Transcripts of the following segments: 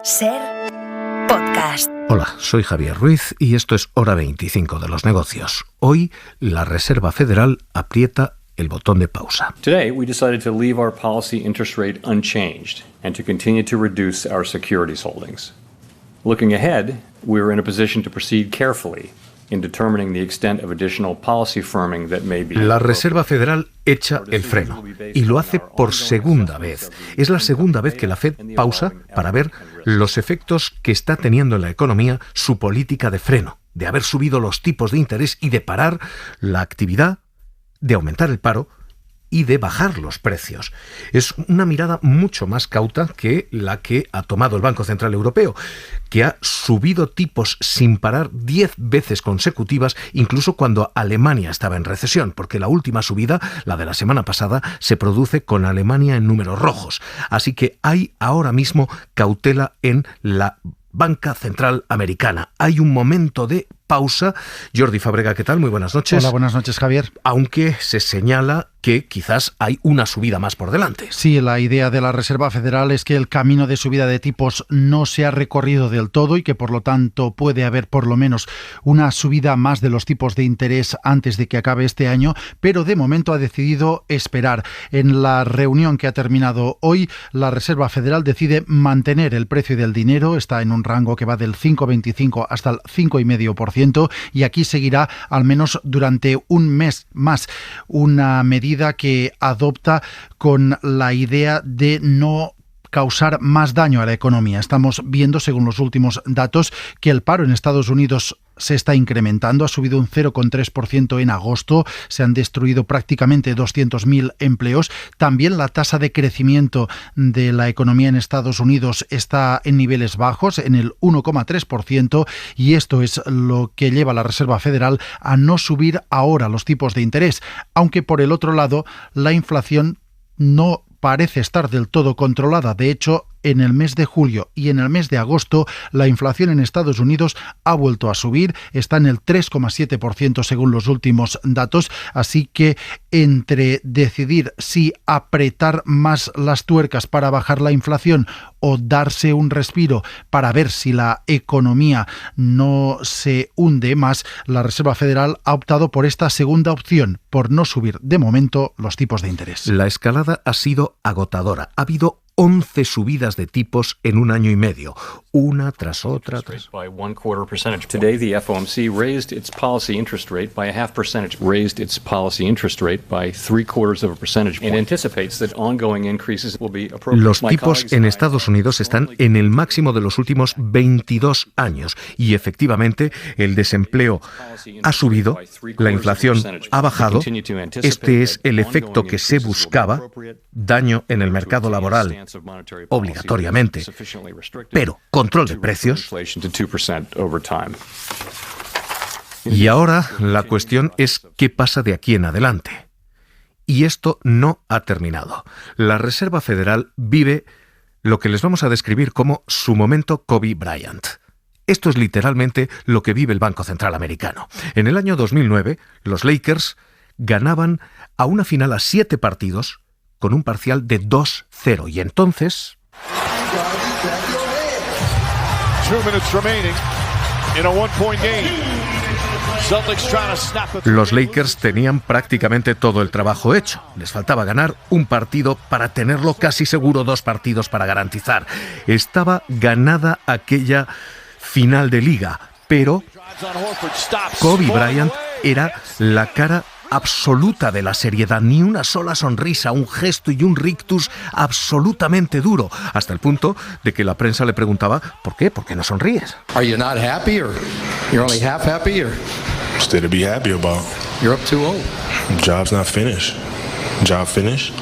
SER Podcast. Hola, soy Javier Ruiz y esto es Hora 25 de los negocios. Hoy, la Reserva Federal aprieta el botón de pausa. Today, we decided to leave our policy interest rate unchanged and to continue to reduce our securities holdings. Looking ahead, we are in a position to proceed carefully in determining the extent of additional policy firming that may be. La Reserva Federal echa el freno y lo hace por segunda vez. Es la segunda vez que la Fed pausa para ver los efectos que está teniendo en la economía su política de freno, de haber subido los tipos de interés y de parar la actividad, de aumentar el paro y de bajar los precios. Es una mirada mucho más cauta que la que ha tomado el Banco Central Europeo, que ha subido tipos sin parar 10 veces consecutivas, incluso cuando Alemania estaba en recesión, porque la última subida, la de la semana pasada, se produce con Alemania en números rojos. Así que hay ahora mismo cautela en la Banca Central Americana. Hay un momento de pausa. Jordi Fabrega, ¿qué tal? Muy buenas noches. Hola, buenas noches, Javier. Aunque se señala que quizás hay una subida más por delante. Sí, la idea de la Reserva Federal es que el camino de subida de tipos no se ha recorrido del todo y que por lo tanto puede haber por lo menos una subida más de los tipos de interés antes de que acabe este año, pero de momento ha decidido esperar. En la reunión que ha terminado hoy, la Reserva Federal decide mantener el precio del dinero, está en un rango que va del 5,25 hasta el 5,5%, y aquí seguirá al menos durante un mes más, una medida que adopta con la idea de no causar más daño a la economía. Estamos viendo, según los últimos datos, que el paro en Estados Unidos se está incrementando, ha subido un 0,3% en agosto, se han destruido prácticamente 200.000 empleos. También la tasa de crecimiento de la economía en Estados Unidos está en niveles bajos, en el 1,3%, y esto es lo que lleva a la Reserva Federal a no subir ahora los tipos de interés, aunque por el otro lado la inflación no parece estar del todo controlada. De hecho, en el mes de julio y en el mes de agosto, la inflación en Estados Unidos ha vuelto a subir, está en el 3,7% según los últimos datos, así que entre decidir si apretar más las tuercas para bajar la inflación o darse un respiro para ver si la economía no se hunde más, la Reserva Federal ha optado por esta segunda opción, por no subir de momento los tipos de interés. La escalada ha sido agotadora. Ha habido 11 subidas de tipos en un año y medio, una tras otra. Today, the FOMC raised its policy interest rate by 0.5%, raised its policy interest rate by 0.75 percentage point, and anticipates that ongoing increases will be appropriate. Los tipos en Estados Unidos están en el máximo de los últimos 22 años y efectivamente el desempleo ha subido, la inflación ha bajado. Este es el efecto que se buscaba, daño en el mercado laboral obligatoriamente, pero control de precios. Y ahora la cuestión es qué pasa de aquí en adelante. Y esto no ha terminado. La Reserva Federal vive lo que les vamos a describir como su momento Kobe Bryant. Esto es literalmente lo que vive el Banco Central Americano. En el año 2009, los Lakers ganaban a una final a 7 partidos con un parcial de 2-0. Y entonces... Los Lakers tenían prácticamente todo el trabajo hecho. Les faltaba ganar un partido para tenerlo casi seguro, 2 partidos para garantizar. Estaba ganada aquella final de liga, pero Kobe Bryant era la cara absoluta de la seriedad, ni una sola sonrisa, un gesto y un rictus absolutamente duro, hasta el punto de que la prensa le preguntaba ¿por qué? ¿Por qué no sonríes? Are you not happy or you're only half happy or still to be happy about? You're up too old. Job's not finished. Job finished?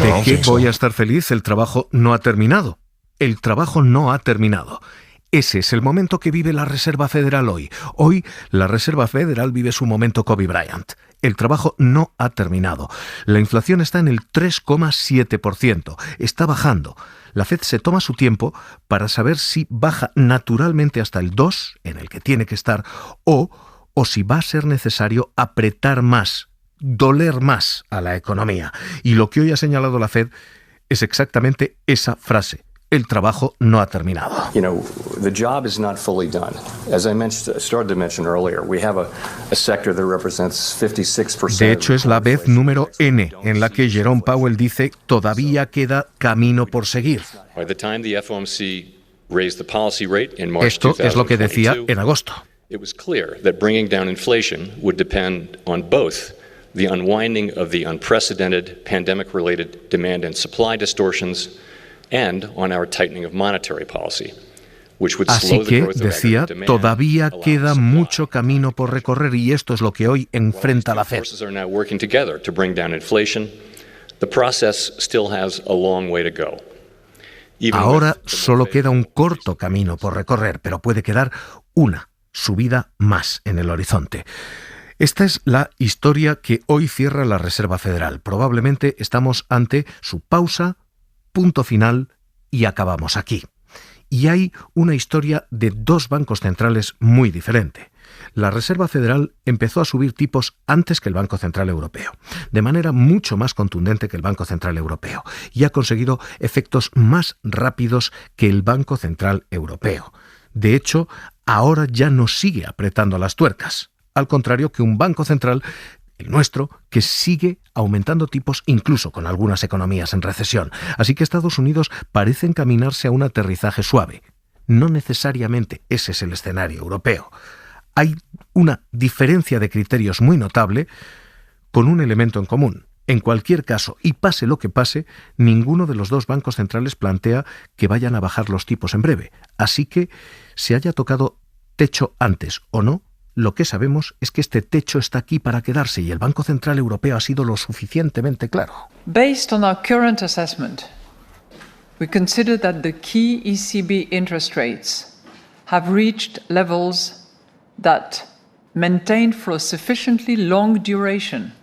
¿De qué voy a estar feliz? El trabajo no ha terminado. El trabajo no ha terminado. Ese es el momento que vive la Reserva Federal hoy. Hoy la Reserva Federal vive su momento Kobe Bryant. El trabajo no ha terminado. La inflación está en el 3,7%. Está bajando. La Fed se toma su tiempo para saber si baja naturalmente hasta el 2%, en el que tiene que estar, o si va a ser necesario apretar más, doler más a la economía. Y lo que hoy ha señalado la Fed es exactamente esa frase. el trabajo no ha terminado. You know, the job is not fully done. As I started to mention earlier, we have a sector that represents 56%. De hecho, es la vez número N en la que Jerome Powell dice todavía queda camino por seguir. By the time the FOMC raised the policy rate in March Esto es lo que decía 2022, en agosto. it was clear that bringing down inflation would depend on both the unwinding of the unprecedented pandemic-related demand and supply distortions and on our tightening of monetary policy, which would Así slow the que, growth of decía, aggregate demand, todavía allow queda supply. mucho camino por recorrer y esto es lo que hoy enfrenta la Fed. Forces are now working together to bring down inflation. The process still has a long way to go. Even Ahora with the more solo queda un favorable corto camino por recorrer, pero puede quedar una subida más en el horizonte. Esta es la historia que hoy cierra la Reserva Federal. Probablemente estamos ante su pausa, punto final y acabamos aquí. Y hay una historia de dos bancos centrales muy diferente. La Reserva Federal empezó a subir tipos antes que el Banco Central Europeo, de manera mucho más contundente que el Banco Central Europeo, y ha conseguido efectos más rápidos que el Banco Central Europeo. De hecho, ahora ya no sigue apretando las tuercas, al contrario que un banco central, el nuestro, que sigue aumentando tipos incluso con algunas economías en recesión. Así que Estados Unidos parece encaminarse a un aterrizaje suave. No necesariamente ese es el escenario europeo. Hay una diferencia de criterios muy notable con un elemento en común. En cualquier caso, y pase lo que pase, ninguno de los dos bancos centrales plantea que vayan a bajar los tipos en breve. Así que, se haya tocado techo antes o no, lo que sabemos es que este techo está aquí para quedarse y el Banco Central Europeo ha sido lo suficientemente claro. Based on our current assessment, we consider that the key ECB interest rates have reached levels that, maintained for a sufficiently long duration,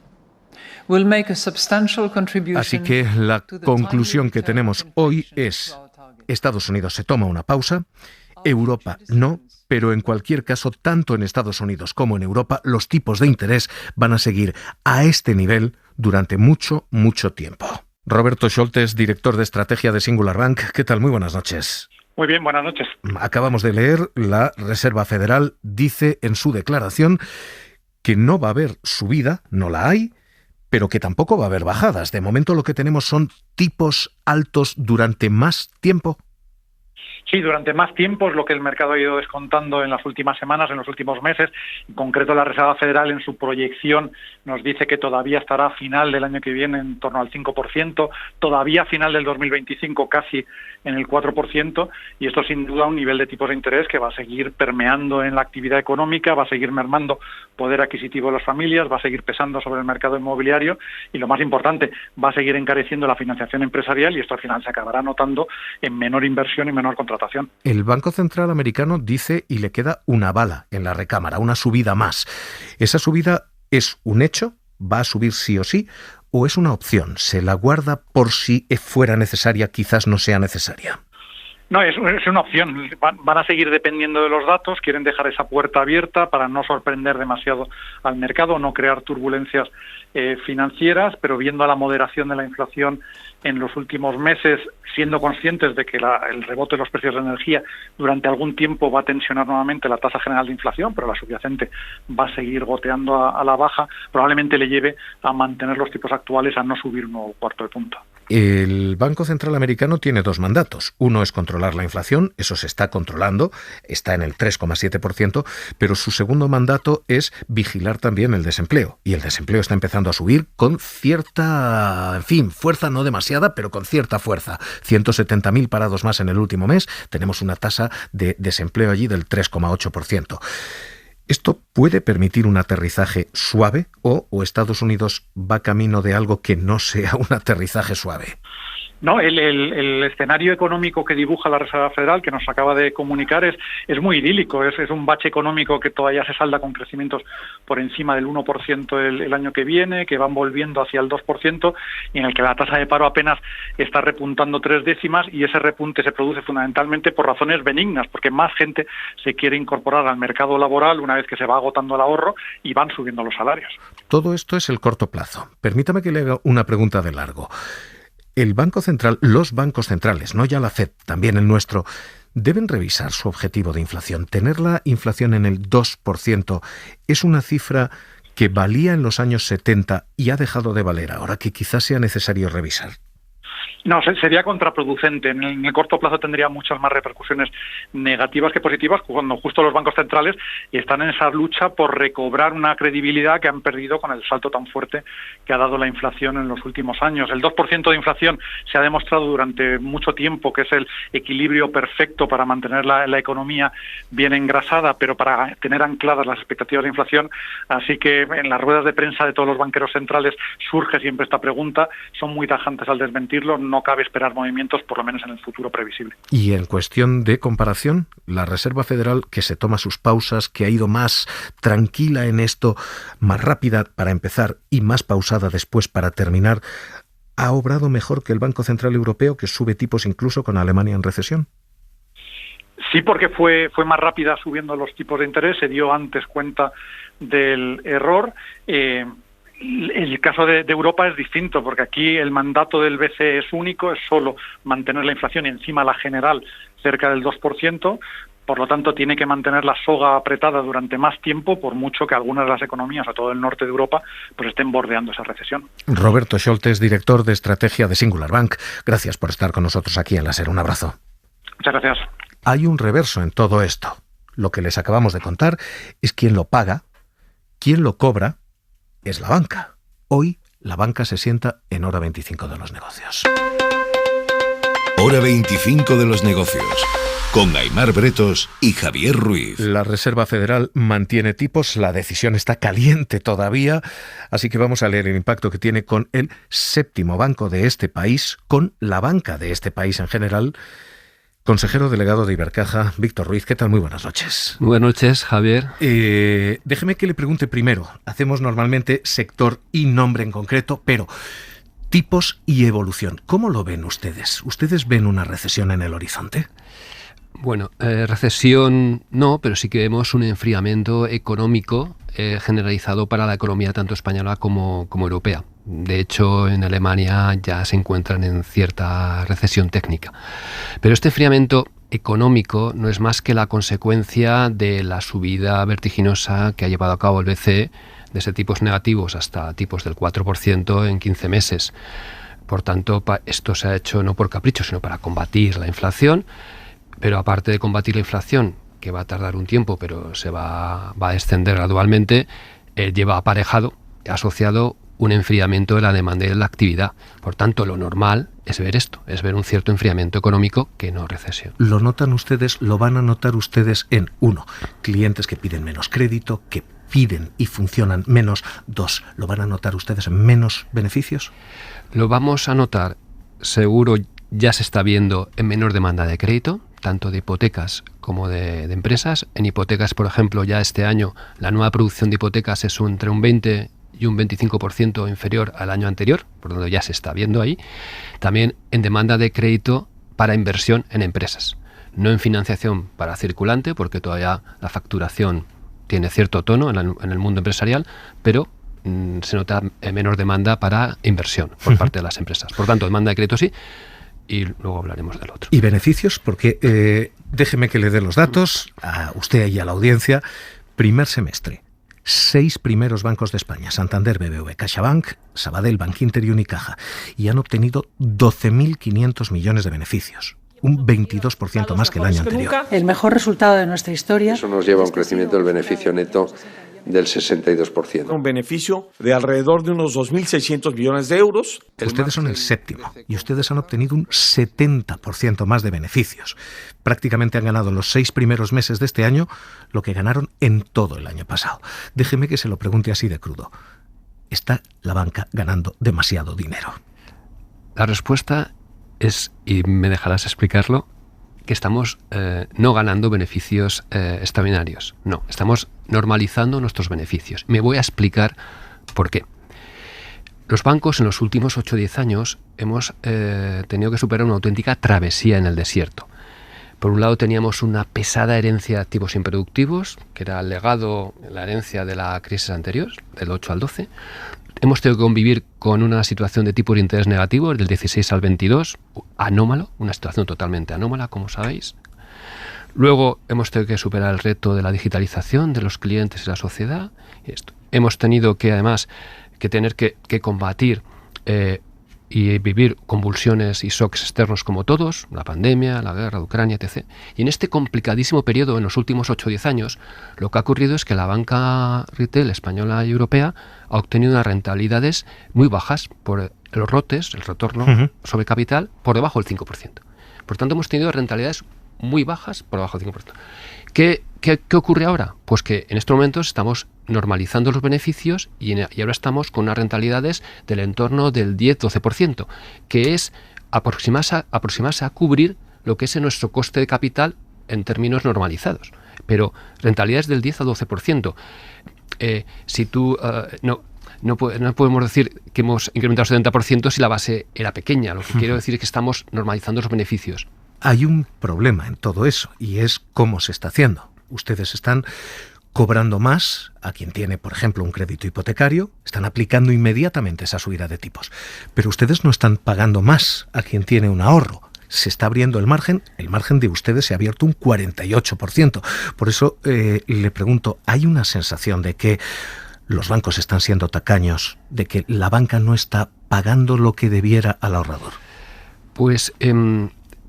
will make a substantial contribution. Así que la conclusión que tenemos hoy es: Estados Unidos se toma una pausa, Europa no, pero en cualquier caso, tanto en Estados Unidos como en Europa, los tipos de interés van a seguir a este nivel durante mucho, mucho tiempo. Roberto Scholtes, director de estrategia de Singular Bank. ¿Qué tal? Muy buenas noches. Muy bien, buenas noches. Acabamos de leer, la Reserva Federal dice en su declaración que no va a haber subida, no la hay, pero que tampoco va a haber bajadas. De momento lo que tenemos son tipos altos durante más tiempo. Sí, durante más tiempo es lo que el mercado ha ido descontando en las últimas semanas, en los últimos meses. En concreto, la Reserva Federal en su proyección nos dice que todavía estará a final del año que viene en torno al 5%, todavía a final del 2025 casi en el 4%, y esto sin duda un nivel de tipos de interés que va a seguir permeando en la actividad económica, va a seguir mermando poder adquisitivo de las familias, va a seguir pesando sobre el mercado inmobiliario y, lo más importante, va a seguir encareciendo la financiación empresarial, y esto al final se acabará notando en menor inversión y menor contratación. El Banco Central americano dice, y le queda una bala en la recámara, una subida más. ¿Esa subida es un hecho? ¿Va a subir sí o sí? ¿O es una opción? ¿Se la guarda por si fuera necesaria, quizás no sea necesaria? No, es una opción. Van a seguir dependiendo de los datos, quieren dejar esa puerta abierta para no sorprender demasiado al mercado, no crear turbulencias financieras, pero viendo la moderación de la inflación en los últimos meses, siendo conscientes de que el rebote de los precios de energía durante algún tiempo va a tensionar nuevamente la tasa general de inflación, pero la subyacente va a seguir goteando a la baja, probablemente le lleve a mantener los tipos actuales, a no subir un nuevo cuarto de punto. El Banco Central americano tiene dos mandatos. Uno es controlar la inflación, eso se está controlando, está en el 3,7%, pero su segundo mandato es vigilar también el desempleo. Y el desempleo está empezando a subir con cierta, fuerza no demasiada, pero con cierta fuerza. 170.000 parados más en el último mes. Tenemos una tasa de desempleo allí del 3,8%. ¿Esto puede permitir un aterrizaje suave o Estados Unidos va camino de algo que no sea un aterrizaje suave? No, el escenario económico que dibuja la Reserva Federal, que nos acaba de comunicar, es muy idílico. Es un bache económico que todavía se salda con crecimientos por encima del 1% el año que viene, que van volviendo hacia el 2%, y en el que la tasa de paro apenas está repuntando 3 décimas, y ese repunte se produce fundamentalmente por razones benignas, porque más gente se quiere incorporar al mercado laboral una vez que se va agotando el ahorro y van subiendo los salarios. Todo esto es el corto plazo. Permítame que le haga una pregunta de largo. el Banco Central, los bancos centrales, no ya la FED, también el nuestro, deben revisar su objetivo de inflación. Tener la inflación en el 2% es una cifra que valía en los años 70 y ha dejado de valer ahora, que quizás sea necesario revisar. No, sería contraproducente. En el corto plazo tendría muchas más repercusiones negativas que positivas, cuando justo los bancos centrales están en esa lucha por recobrar una credibilidad que han perdido con el salto tan fuerte que ha dado la inflación en los últimos años. El 2% de inflación se ha demostrado durante mucho tiempo que es el equilibrio perfecto para mantener la economía bien engrasada, pero para tener ancladas las expectativas de inflación. Así que en las ruedas de prensa de todos los banqueros centrales surge siempre esta pregunta. Son muy tajantes al desmentirlo. No cabe esperar movimientos, por lo menos en el futuro previsible. Y en cuestión de comparación, la Reserva Federal, que se toma sus pausas, que ha ido más tranquila en esto, más rápida para empezar y más pausada después para terminar, ¿ha obrado mejor que el Banco Central Europeo, que sube tipos incluso con Alemania en recesión? Sí, porque fue más rápida subiendo los tipos de interés, se dio antes cuenta del error. El caso de Europa es distinto, porque aquí el mandato del BCE es único, es solo mantener la inflación y encima la general cerca del 2%, por lo tanto tiene que mantener la soga apretada durante más tiempo, por mucho que algunas de las economías, sobre todo el norte de Europa, pues estén bordeando esa recesión. Roberto Scholtes, director de estrategia de Singular Bank, gracias por estar con nosotros aquí en La SER. Un abrazo. Muchas gracias. Hay un reverso en todo esto. Lo que les acabamos de contar es quién lo paga, quién lo cobra, es la banca. Hoy la banca se sienta en hora 25 de los negocios. Hora 25 de los negocios, con Aimar Bretos y Javier Ruiz. La Reserva Federal mantiene tipos, la decisión está caliente todavía, así que vamos a leer el impacto que tiene con el séptimo banco de este país, con la banca de este país en general. Consejero delegado de Ibercaja, Víctor Ruiz, ¿qué tal? Muy buenas noches. Buenas noches, Javier. Déjeme que le pregunte primero. Hacemos normalmente sector y nombre en concreto, pero tipos y evolución. ¿Cómo lo ven ustedes? ¿Ustedes ven una recesión en el horizonte? Bueno, recesión no, pero sí que vemos un enfriamiento económico generalizado para la economía tanto española como europea. De hecho, en Alemania ya se encuentran en cierta recesión técnica. Pero este enfriamiento económico no es más que la consecuencia de la subida vertiginosa que ha llevado a cabo el BCE desde tipos negativos hasta tipos del 4% en 15 meses. Por tanto, esto se ha hecho no por capricho, sino para combatir la inflación. Pero aparte de combatir la inflación, que va a tardar un tiempo, pero se va a descender gradualmente, lleva aparejado, asociado un enfriamiento de la demanda y de la actividad. Por tanto, lo normal es ver esto, es ver un cierto enfriamiento económico que no recesión. ¿Lo notan ustedes, lo van a notar ustedes en 1, clientes que piden menos crédito, que piden y funcionan menos? 2, ¿lo van a notar ustedes en menos beneficios? Lo vamos a notar, seguro ya se está viendo en menor demanda de crédito, tanto de hipotecas como de empresas. En hipotecas, por ejemplo, ya este año la nueva producción de hipotecas es entre un 20 y un 25% inferior al año anterior, por lo tanto ya se está viendo ahí. También en demanda de crédito para inversión en empresas, no en financiación para circulante, porque todavía la facturación tiene cierto tono en el mundo empresarial, pero se nota menor demanda para inversión por parte de las empresas. Por tanto, demanda de crédito sí, y luego hablaremos del otro. ¿Y beneficios? Porque déjeme que le dé los datos a usted y a la audiencia. Primer semestre, 6 primeros bancos de España, Santander, BBV, CaixaBank, Sabadell, Bankinter y Unicaja, y han obtenido 12.500 millones de beneficios, un 22% más que el año anterior. El mejor resultado de nuestra historia. Eso nos lleva a un crecimiento del beneficio neto del 62%. Un beneficio de alrededor de unos 2.600 millones de euros. Ustedes son el séptimo y ustedes han obtenido un 70% más de beneficios. Prácticamente han ganado en los 6 primeros meses de este año lo que ganaron en todo el año pasado. Déjeme que se lo pregunte así de crudo. ¿Está la banca ganando demasiado dinero? La respuesta es, y me dejarás explicarlo, que estamos no ganando beneficios extraordinarios. No, estamos normalizando nuestros beneficios. Me voy a explicar por qué. Los bancos en los últimos 8 o 10 años hemos tenido que superar una auténtica travesía en el desierto. Por un lado teníamos una pesada herencia de activos improductivos, que era el legado, la herencia de la crisis anterior, del 8 al 12. hemos tenido que convivir con una situación de tipo de interés negativo del 16 al 22, anómalo, una situación totalmente anómala, como sabéis. Luego hemos tenido que superar el reto de la digitalización de los clientes y la sociedad. Hemos tenido que, además, tener que combatir y vivir convulsiones y shocks externos como todos, la pandemia, la guerra de Ucrania, etc. Y en este complicadísimo periodo, en los últimos 8 o 10 años, lo que ha ocurrido es que la banca retail española y europea ha obtenido unas rentabilidades muy bajas por los ROTEs, el retorno sobre capital, por debajo del 5%. Por tanto, hemos tenido rentabilidades muy bajas por debajo del 5%. ¿Qué ocurre ahora? Pues que en estos momentos estamos normalizando los beneficios y ahora estamos con unas rentabilidades del entorno del 10-12%, que es aproximarse a cubrir lo que es nuestro coste de capital en términos normalizados. Pero rentabilidades del 10 a 12%. Si tú no podemos decir que hemos incrementado el 70% si la base era pequeña. Lo que quiero decir es que estamos normalizando los beneficios. Hay un problema en todo eso y es cómo se está haciendo. Ustedes están cobrando más a quien tiene, por ejemplo, un crédito hipotecario, están aplicando inmediatamente esa subida de tipos. Pero ustedes no están pagando más a quien tiene un ahorro. Se está abriendo el margen de ustedes se ha abierto un 48%. Por eso le pregunto, ¿hay una sensación de que los bancos están siendo tacaños, de que la banca no está pagando lo que debiera al ahorrador? Pues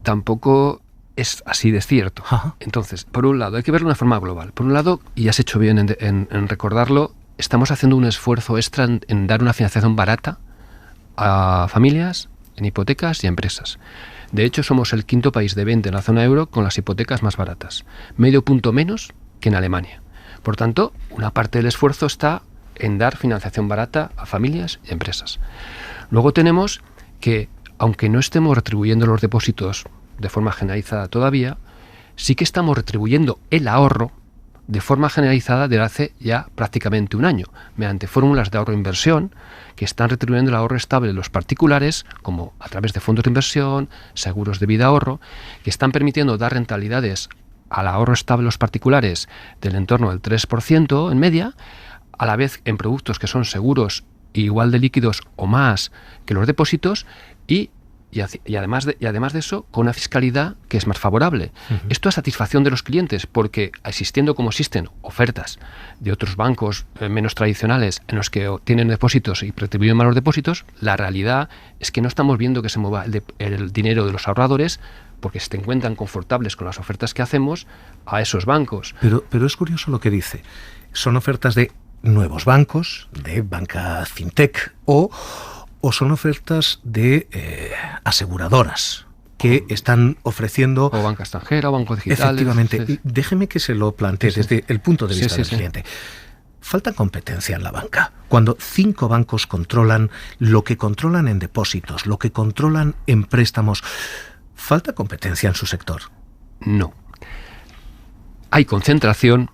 tampoco es así de cierto. Ajá. Entonces, por un lado, hay que verlo de una forma global. Por un lado, y has hecho bien en recordarlo, estamos haciendo un esfuerzo extra en dar una financiación barata a familias, en hipotecas y a empresas. De hecho, somos el 5º país de venta en la zona euro con las hipotecas más baratas. Medio punto menos que en Alemania. Por tanto, una parte del esfuerzo está en dar financiación barata a familias y empresas. Luego tenemos que, aunque no estemos retribuyendo los depósitos de forma generalizada todavía, sí que estamos retribuyendo el ahorro de forma generalizada desde hace ya prácticamente un año, mediante fórmulas de ahorro-inversión que están retribuyendo el ahorro estable de los particulares, como a través de fondos de inversión, seguros de vida ahorro, que están permitiendo dar rentabilidades al ahorro estable de los particulares del entorno del 3% en media, a la vez en productos que son seguros igual de líquidos o más que los depósitos y además de eso, con una fiscalidad que es más favorable. Esto es satisfacción de los clientes, porque existiendo como existen ofertas de otros bancos menos tradicionales en los que tienen depósitos y retribuyen más los depósitos, la realidad es que no estamos viendo que se mueva el dinero de los ahorradores porque se encuentran confortables con las ofertas que hacemos a esos bancos. Pero es curioso lo que dice. Son ofertas de nuevos bancos, de banca fintech o son ofertas de aseguradoras que están ofreciendo... O banca extranjera, o bancos digitales. Efectivamente. Sí. Déjeme que se lo plantee desde el punto de vista del cliente. Falta competencia en la banca. Cuando 5 bancos controlan lo que controlan en depósitos, lo que controlan en préstamos, ¿falta competencia en su sector? No. Hay concentración,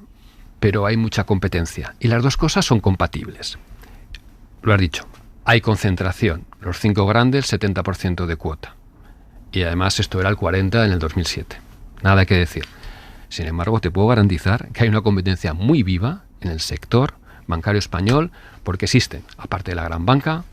pero hay mucha competencia. Y las dos cosas son compatibles. Lo has dicho. Hay concentración. Los 5 grandes, 70% de cuota. Y además esto era el 40% en el 2007. Nada que decir. Sin embargo, te puedo garantizar que hay una competencia muy viva en el sector bancario español, porque existen, aparte de la gran banca,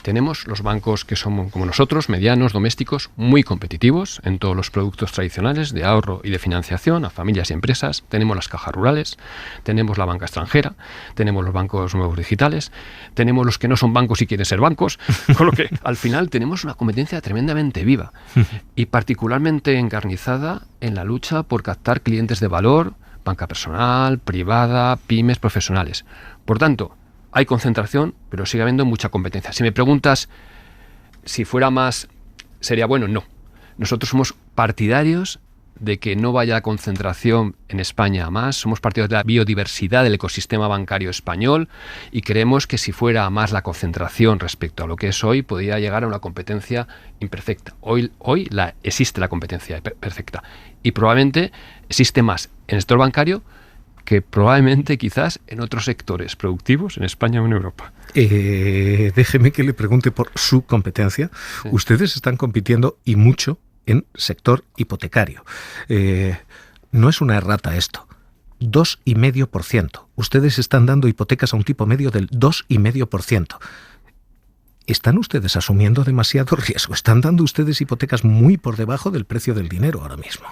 tenemos los bancos que son como nosotros, medianos, domésticos, muy competitivos en todos los productos tradicionales de ahorro y de financiación a familias y empresas. Tenemos las cajas rurales, tenemos la banca extranjera, tenemos los bancos nuevos digitales, tenemos los que no son bancos y quieren ser bancos, con lo que al final tenemos una competencia tremendamente viva y particularmente encarnizada en la lucha por captar clientes de valor, banca personal, privada, pymes, profesionales. Por tanto, hay concentración, pero sigue habiendo mucha competencia. Si me preguntas si fuera más, ¿sería bueno? No. Nosotros somos partidarios de que no vaya concentración en España a más. Somos partidarios de la biodiversidad del ecosistema bancario español y creemos que si fuera más la concentración respecto a lo que es hoy, podría llegar a una competencia imperfecta. Hoy existe la competencia perfecta y probablemente existe más en el sector bancario que probablemente quizás en otros sectores productivos en España o en Europa. Déjeme que le pregunte por su competencia. Sí. Ustedes están compitiendo y mucho en sector hipotecario. No es una errata esto. 2,5%. Ustedes están dando hipotecas a un tipo medio del 2,5%. ¿Están ustedes asumiendo demasiado riesgo? ¿Están dando ustedes hipotecas muy por debajo del precio del dinero ahora mismo?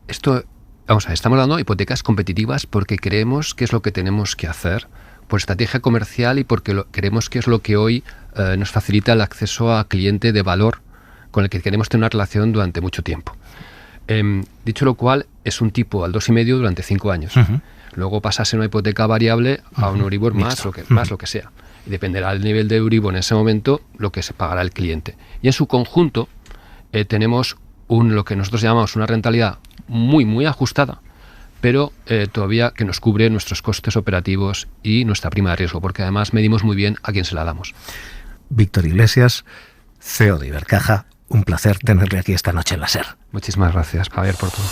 Estamos dando hipotecas competitivas porque creemos que es lo que tenemos que hacer por estrategia comercial y porque creemos que es lo que hoy nos facilita el acceso a cliente de valor con el que queremos tener una relación durante mucho tiempo. Dicho lo cual, es un tipo al 2,5 durante 5 años. Uh-huh. Luego pasas en una hipoteca variable a un Euribor más lo que sea. Y dependerá del nivel de Euribor en ese momento lo que se pagará el cliente. Y en su conjunto tenemos lo que nosotros llamamos una rentabilidad muy, muy ajustada, pero todavía que nos cubre nuestros costes operativos y nuestra prima de riesgo, porque además medimos muy bien a quién se la damos. Víctor Iglesias, CEO de Ibercaja, un placer tenerle aquí esta noche en la SER. Muchísimas gracias, Javier, por todo.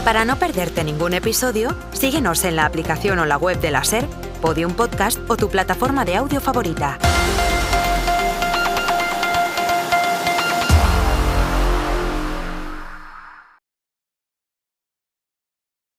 Para no perderte ningún episodio, síguenos en la aplicación o la web de la SER, Podium Podcast o tu plataforma de audio favorita.